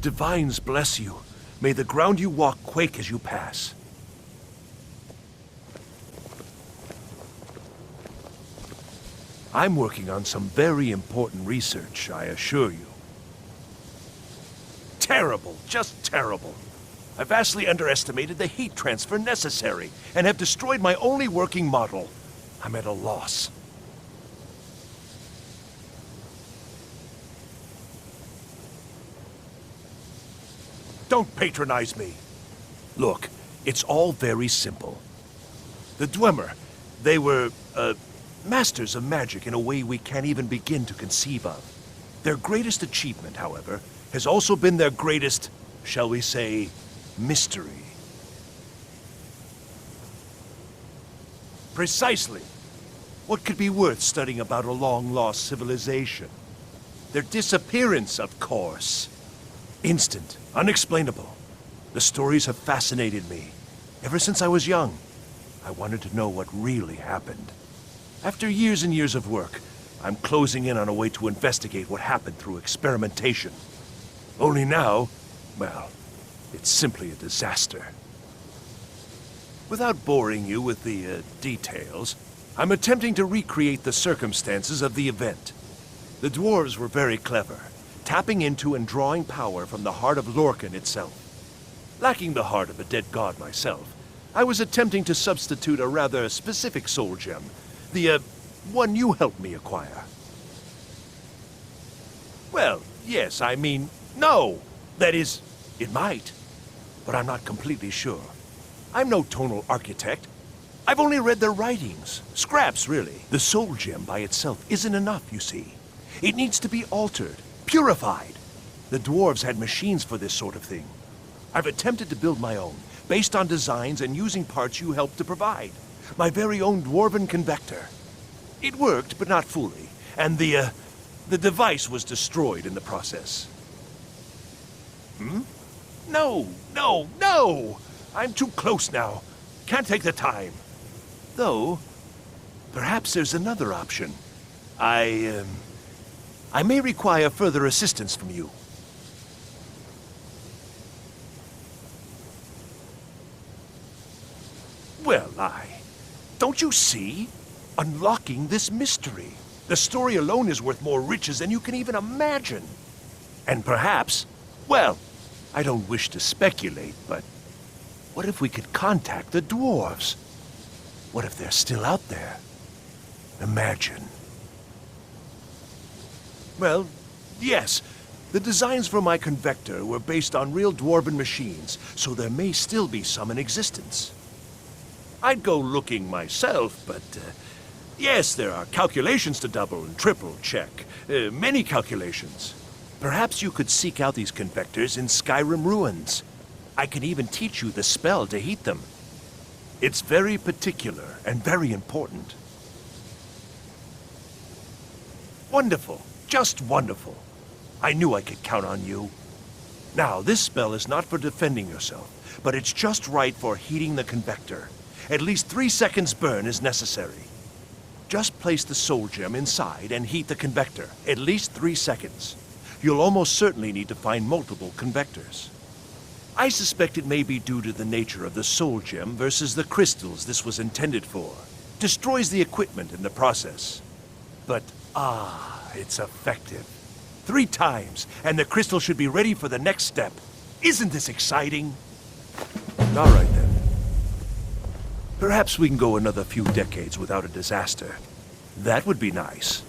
Divines bless you. May the ground you walk quake as you pass. I'm working on some very important research, I assure you. Terrible, just terrible. I vastly underestimated the heat transfer necessary, and have destroyed my only working model. I'm at a loss. Don't patronize me. Look, it's all very simple. The Dwemer, they were, masters of magic in a way we can't even begin to conceive of. Their greatest achievement, however, has also been their greatest, shall we say, mystery. Precisely. What could be worth studying about a long-lost civilization? Their disappearance, of course. Instant, unexplainable. The stories have fascinated me. Ever since I was young, I wanted to know what really happened. After years and years of work, I'm closing in on a way to investigate what happened through experimentation. Only now, well, it's simply a disaster. Without boring you with the details, I'm attempting to recreate the circumstances of the event. The dwarves were very clever, tapping into and drawing power from the heart of Lorcan itself. Lacking the heart of a dead god myself, I was attempting to substitute a rather specific soul gem, the one you helped me acquire. Well, yes, I mean, no. That is, it might, but I'm not completely sure. I'm no tonal architect. I've only read their writings, scraps really. The soul gem by itself isn't enough, you see. It needs to be altered, purified. The dwarves had machines for this sort of thing. I've attempted to build my own, based on designs and using parts you helped to provide. My very own dwarven convector. It worked, but not fully, and the device was destroyed in the process. No, no, no! I'm too close now. Can't take the time. Though, perhaps there's another option. I may require further assistance from you. Well, don't you see? Unlocking this mystery. The story alone is worth more riches than you can even imagine. And perhaps, well, I don't wish to speculate, but what if we could contact the dwarves? What if they're still out there? Imagine. Well, yes. The designs for my convector were based on real dwarven machines, so there may still be some in existence. I'd go looking myself, but yes, there are calculations to double and triple check. Many calculations. Perhaps you could seek out these convectors in Skyrim ruins. I can even teach you the spell to heat them. It's very particular and very important. Wonderful. Just wonderful. I knew I could count on you. Now, this spell is not for defending yourself, but it's just right for heating the convector. At least 3 seconds burn is necessary. Just place the soul gem inside and heat the convector. At least 3 seconds. You'll almost certainly need to find multiple convectors. I suspect it may be due to the nature of the soul gem versus the crystals this was intended for. Destroys the equipment in the process. But, it's effective. 3 times, and the crystal should be ready for the next step. Isn't this exciting? All right, then. Perhaps we can go another few decades without a disaster. That would be nice.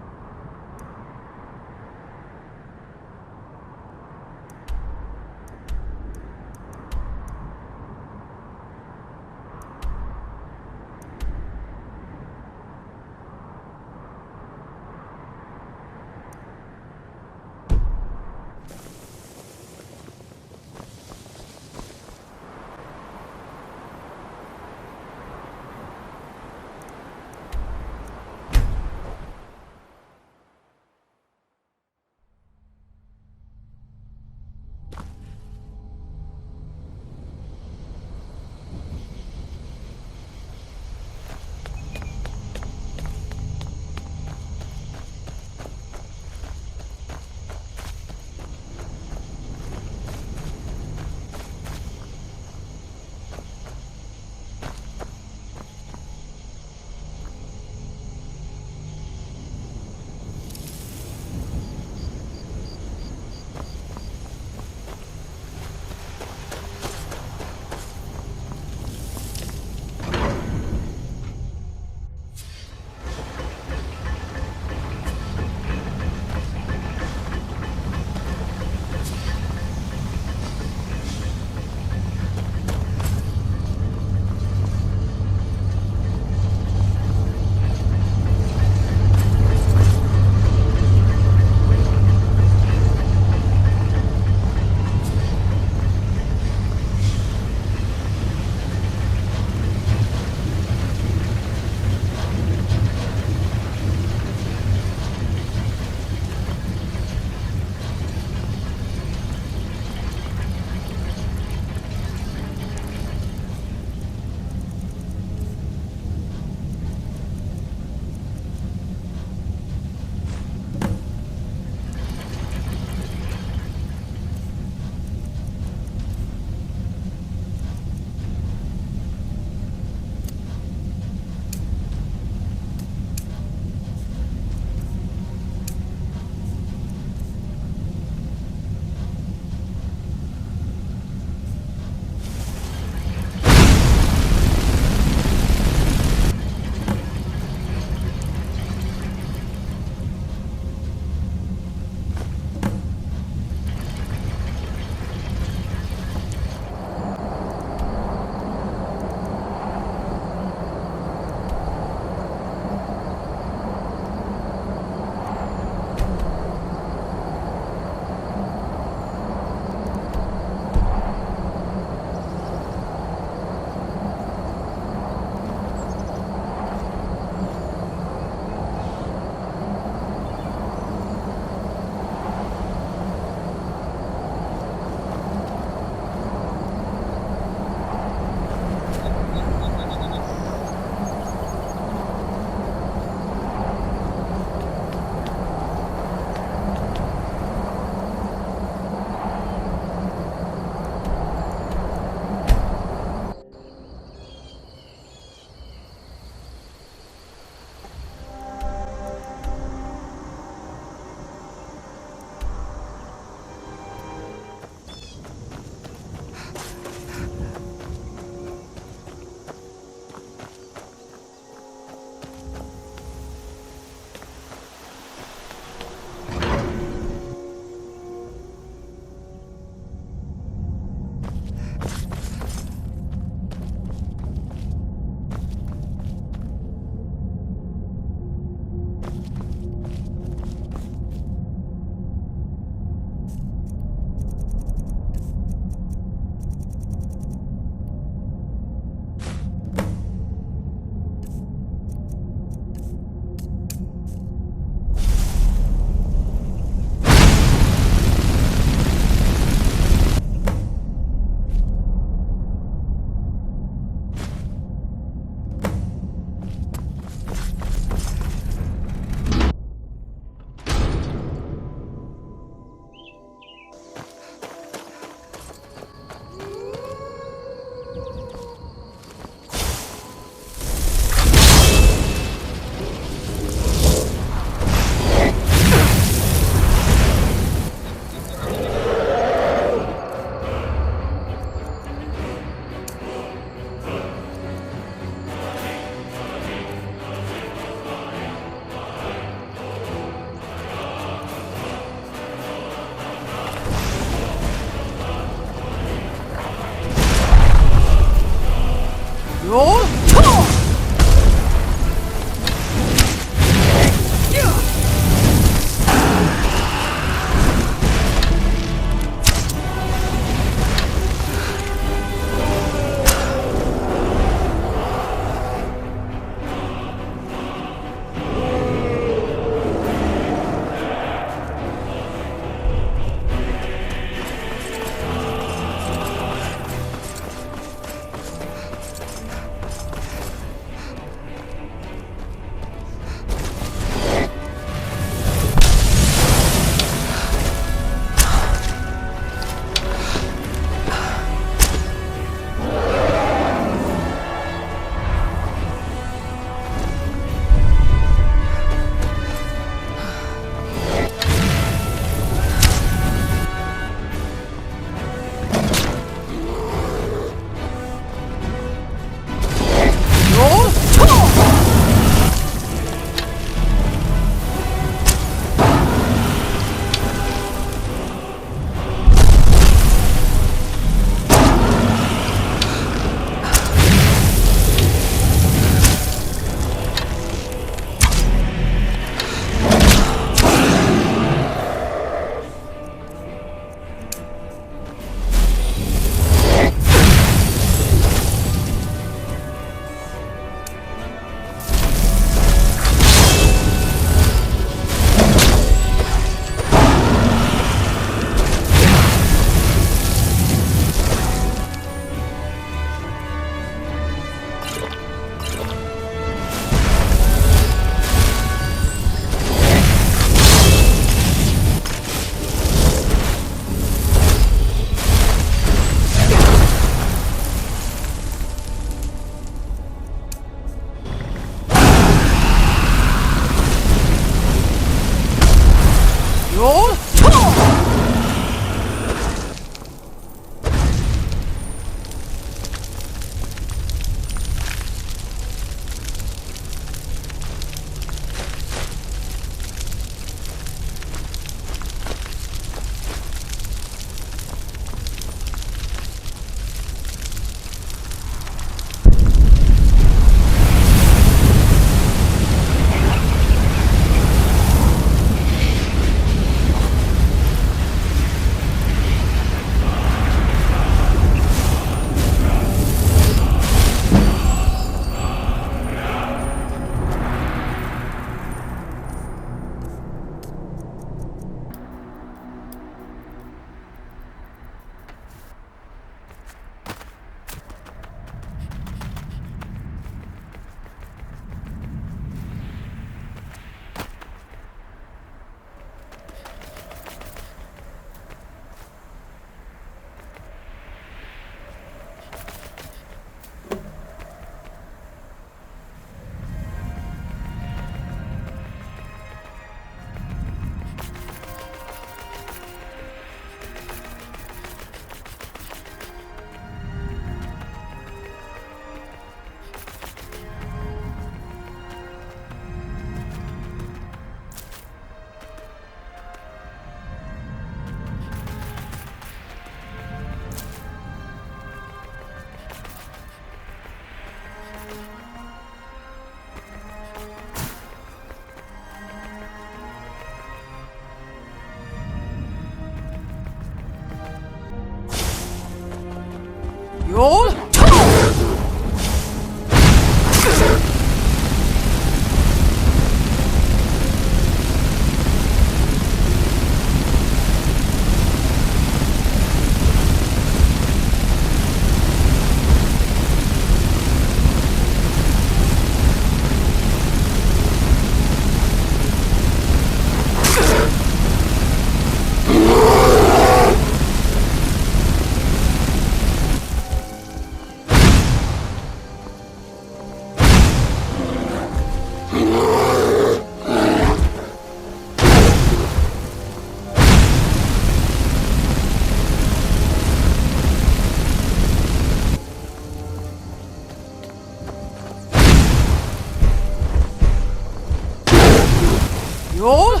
Yo!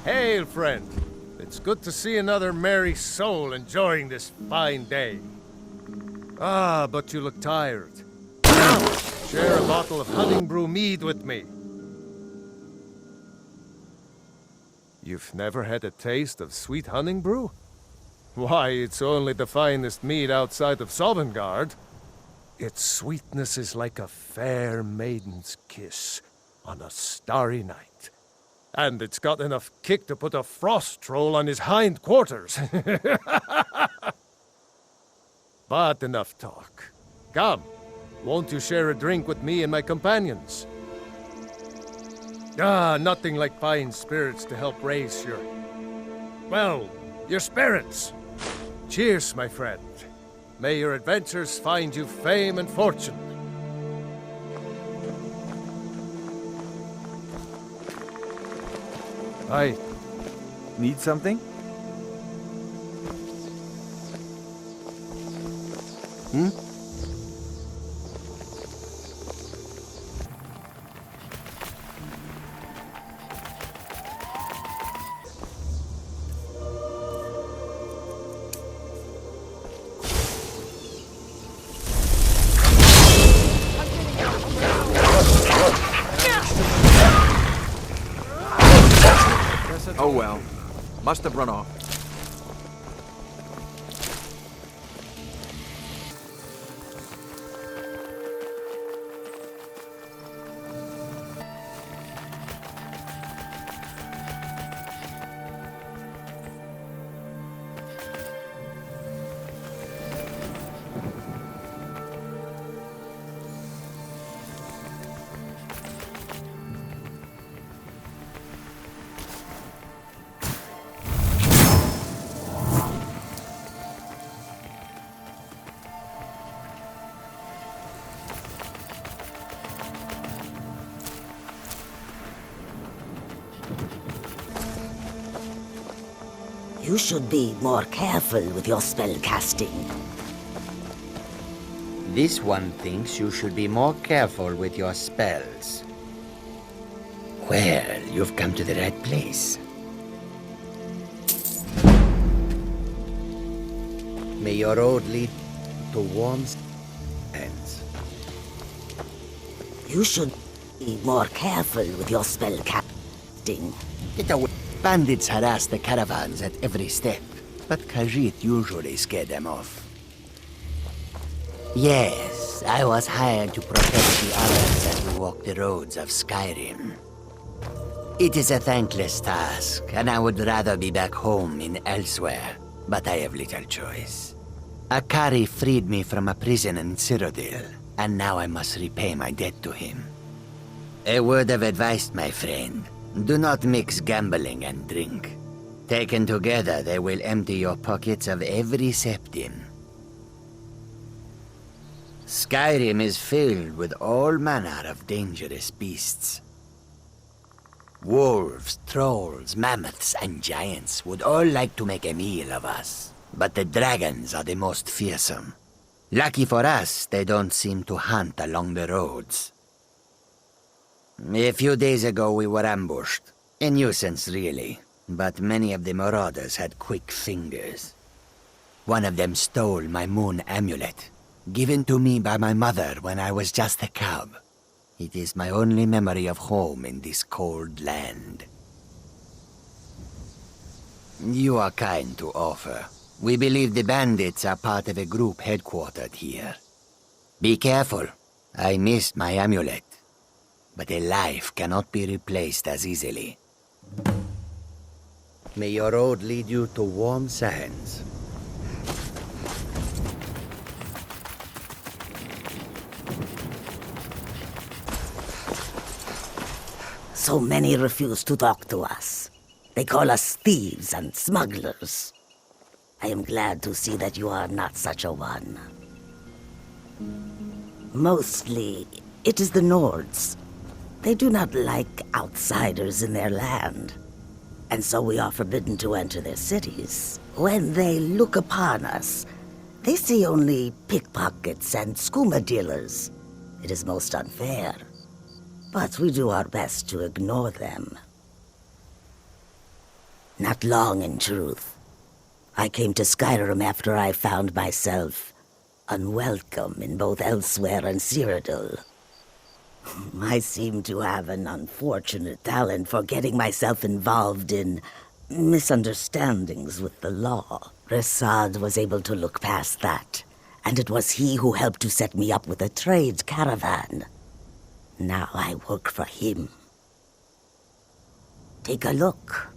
Hail, friend. It's good to see another merry soul enjoying this fine day. Ah, but you look tired. Now, share a bottle of honey brew mead with me. You've never had a taste of sweet honey brew? Why, it's only the finest mead outside of Sovngarde. Its sweetness is like a fair maiden's kiss on a starry night. And it's got enough kick to put a frost troll on his hind quarters. But enough talk. Come, won't you share a drink with me and my companions? Ah, nothing like fine spirits to help raise your spirits. Cheers, my friend. May your adventures find you fame and fortune. I Need something? Oh well. Must have run off. You should be more careful with your spell casting. This one thinks you should be more careful with your spells. Well, you've come to the right place. May your road lead to warm hands. You should be more careful with your spell casting. Get away. Bandits harass the caravans at every step, but Khajiit usually scare them off. Yes, I was hired to protect the others as we walk the roads of Skyrim. It is a thankless task, and I would rather be back home in elsewhere, but I have little choice. Akari freed me from a prison in Cyrodiil, and now I must repay my debt to him. A word of advice, my friend. Do not mix gambling and drink. Taken together, they will empty your pockets of every septim. Skyrim is filled with all manner of dangerous beasts. Wolves, trolls, mammoths, and giants would all like to make a meal of us. But the dragons are the most fearsome. Lucky for us, they don't seem to hunt along the roads. A few days ago we were ambushed. A nuisance, really. But many of the marauders had quick fingers. One of them stole my moon amulet. given to me by my mother when I was just a cub. It is my only memory of home in this cold land. You are kind to offer. We believe the bandits are part of a group headquartered here. Be careful. I missed my amulet. But a life cannot be replaced as easily. May your road lead you to warm sands. So many refuse to talk to us. They call us thieves and smugglers. I am glad to see that you are not such a one. Mostly, it is the Nords. They do not like outsiders in their land, and so we are forbidden to enter their cities. When they look upon us, they see only pickpockets and skooma dealers. It is most unfair, but we do our best to ignore them. Not long, in truth. I came to Skyrim after I found myself unwelcome in both Elsewhere and Cyrodiil. I seem to have an unfortunate talent for getting myself involved in misunderstandings with the law. Resad was able to look past that, and it was he who helped to set me up with a trade caravan. Now I work for him. Take a look.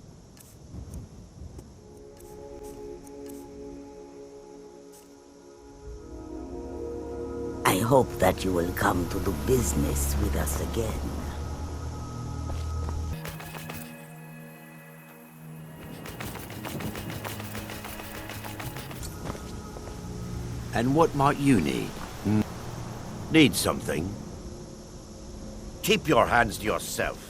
I hope that you will come to do business with us again. And what might you need? Need something? Keep your hands to yourself.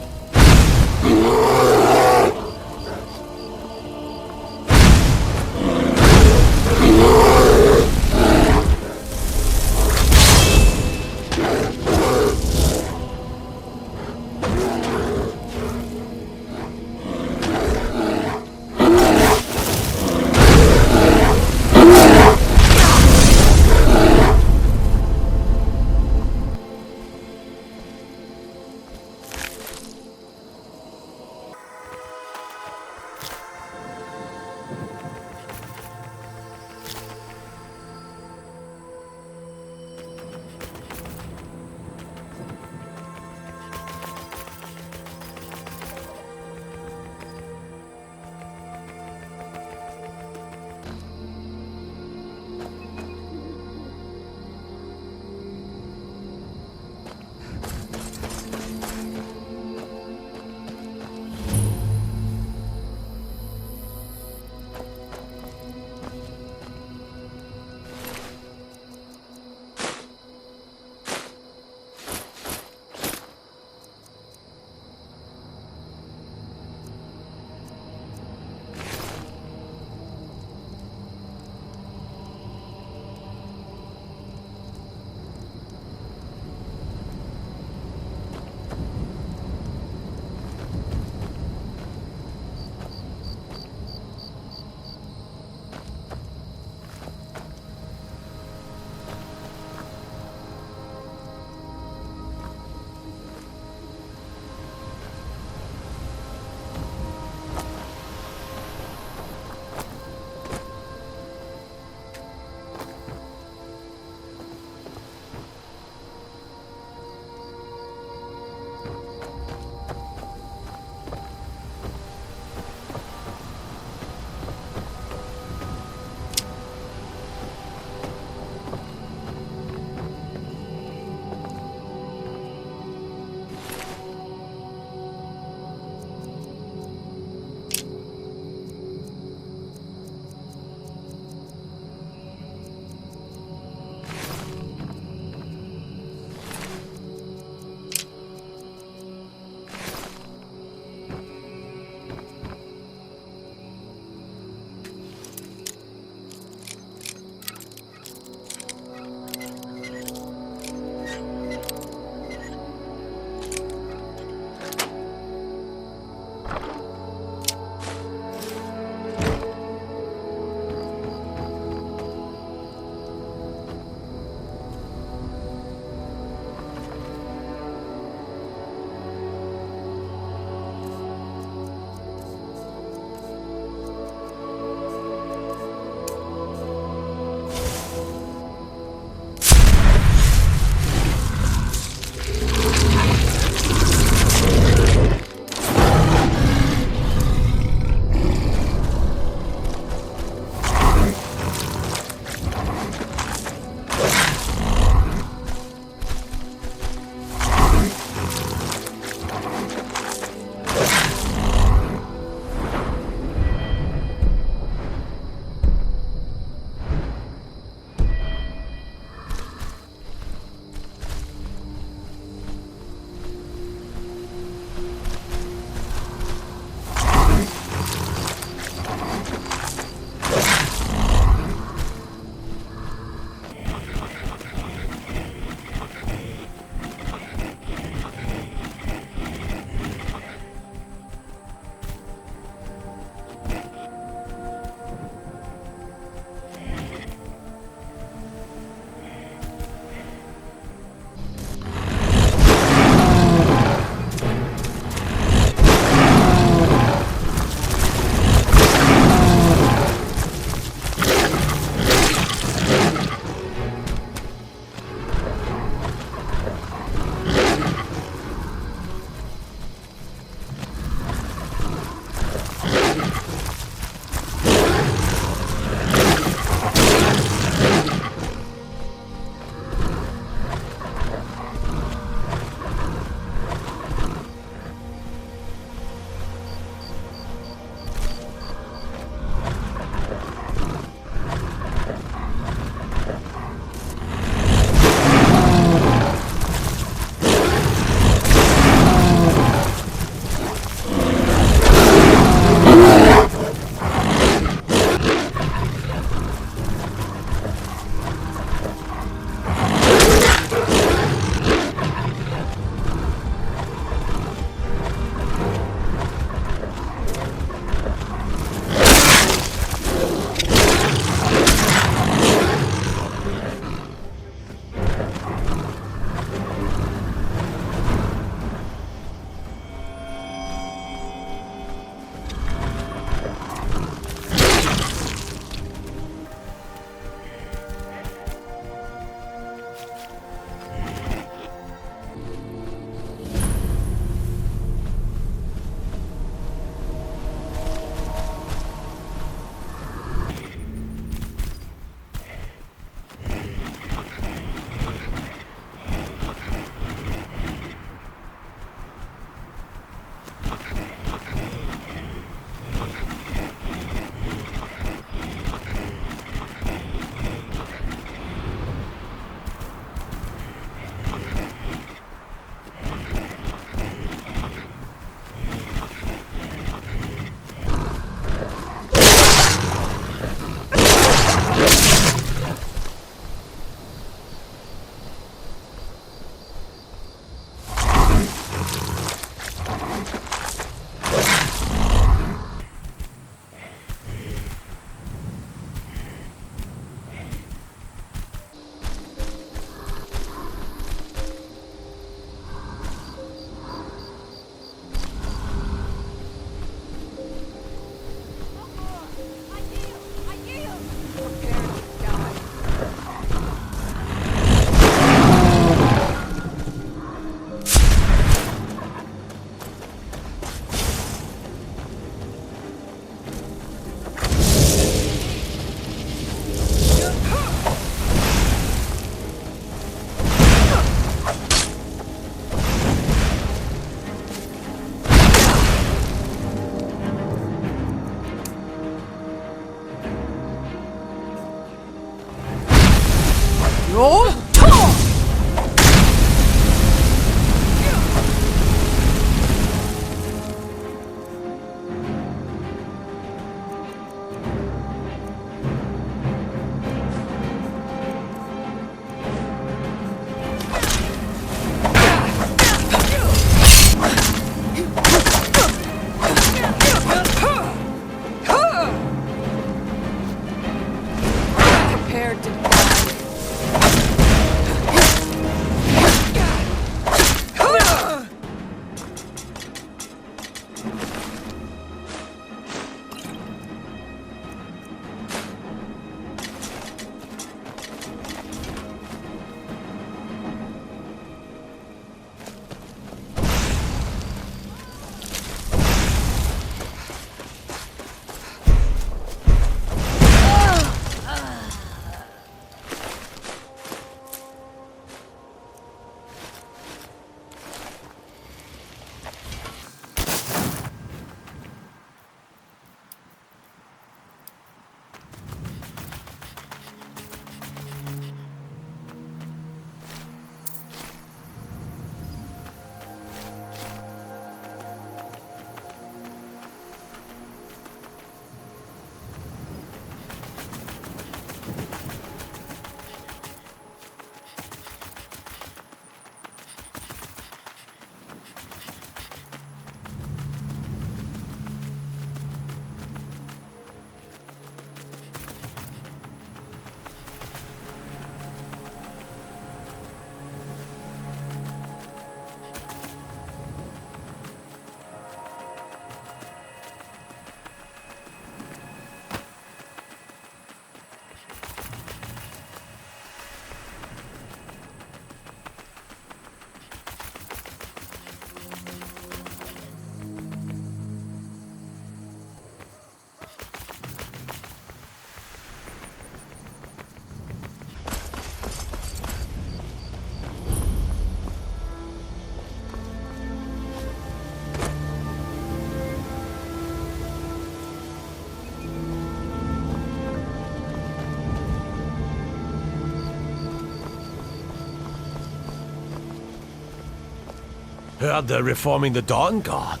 Heard they're reforming the Dawn Guard.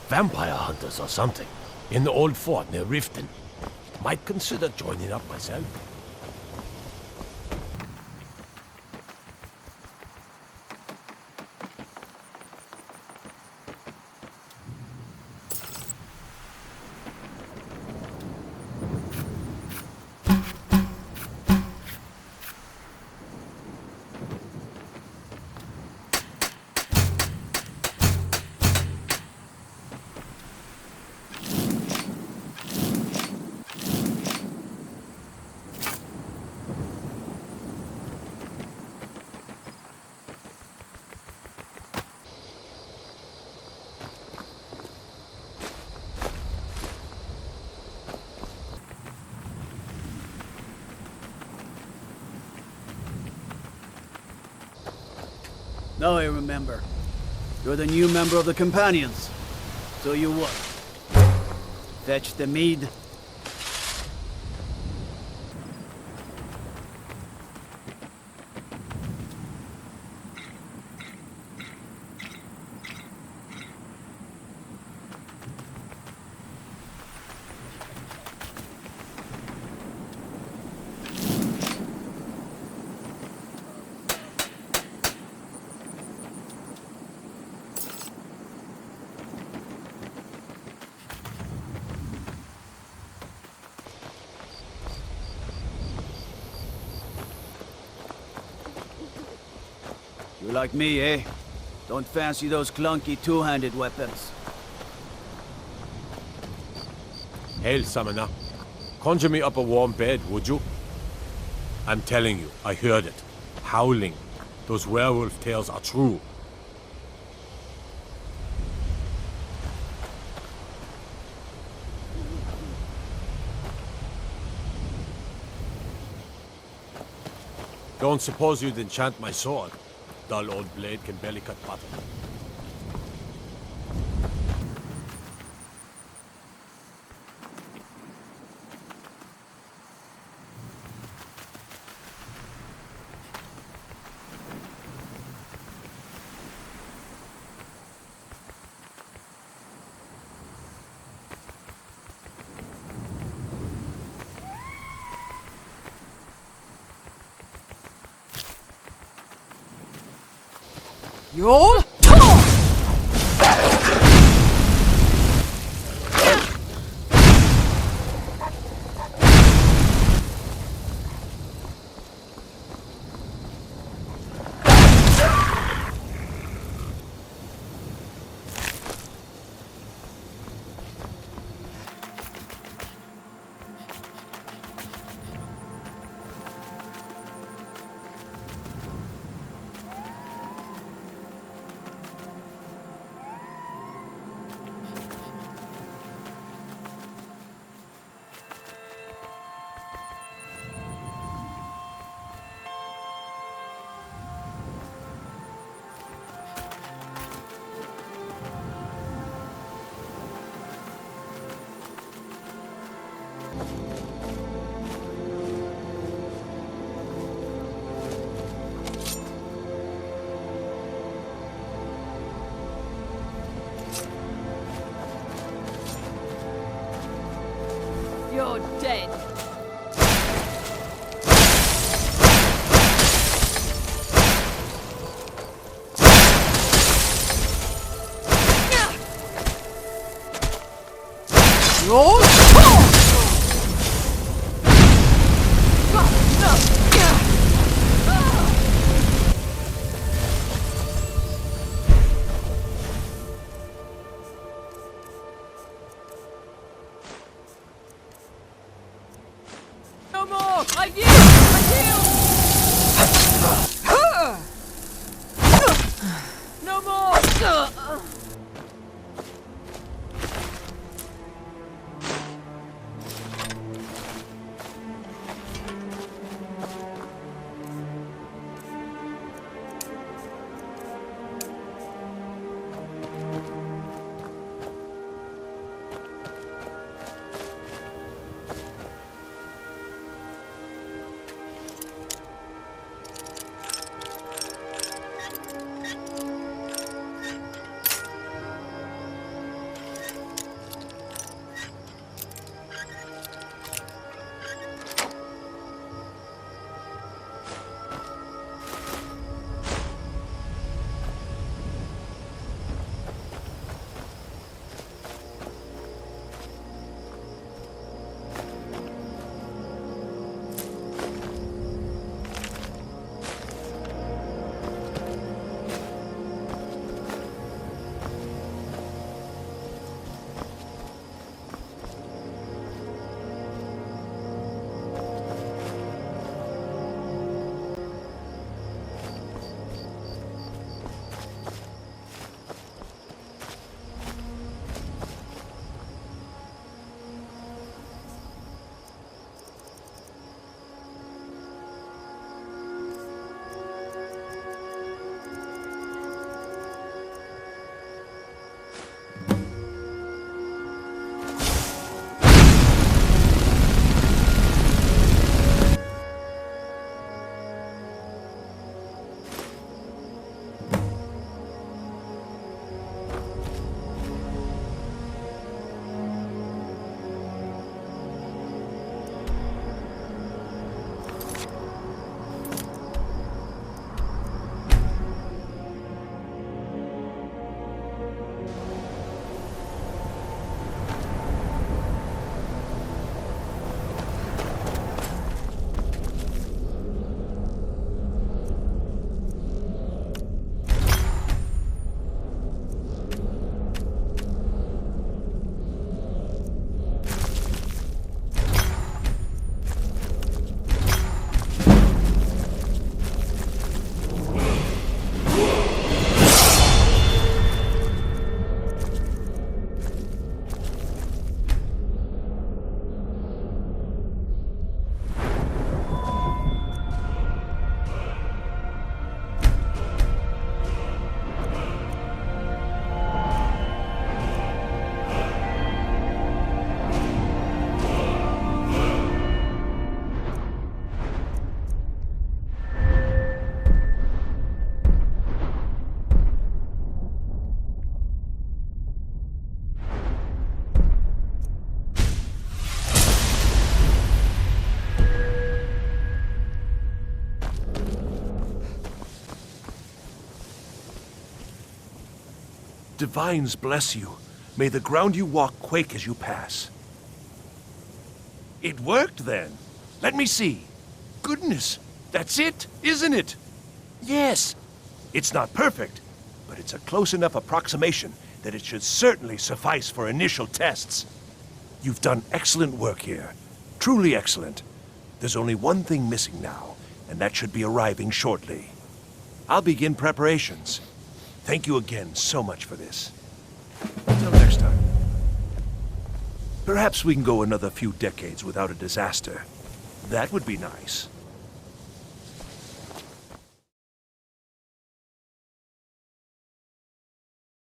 Vampire hunters or something. In the old fort near Riften. Might consider joining up myself. Now I remember. You're the new member of the Companions. So you what? Fetch the mead? You're like me, eh? Don't fancy those clunky two-handed weapons. Hail, summoner. Conjure me up a warm bed, would you? I'm telling you, I heard it. Howling. Those werewolf tales are true. Don't suppose you'd enchant my sword? Dull old blade can barely cut butter. You're dead. You're Divines bless you. May the ground you walk quake as you pass. It worked then. Let me see. Goodness, that's it, isn't it? Yes. It's not perfect, but it's a close enough approximation that it should certainly suffice for initial tests. You've done excellent work here. Truly excellent. There's only one thing missing now, and that should be arriving shortly. I'll begin preparations. Thank you again so much for this. Until next time. Perhaps we can go another few decades without a disaster. That would be nice.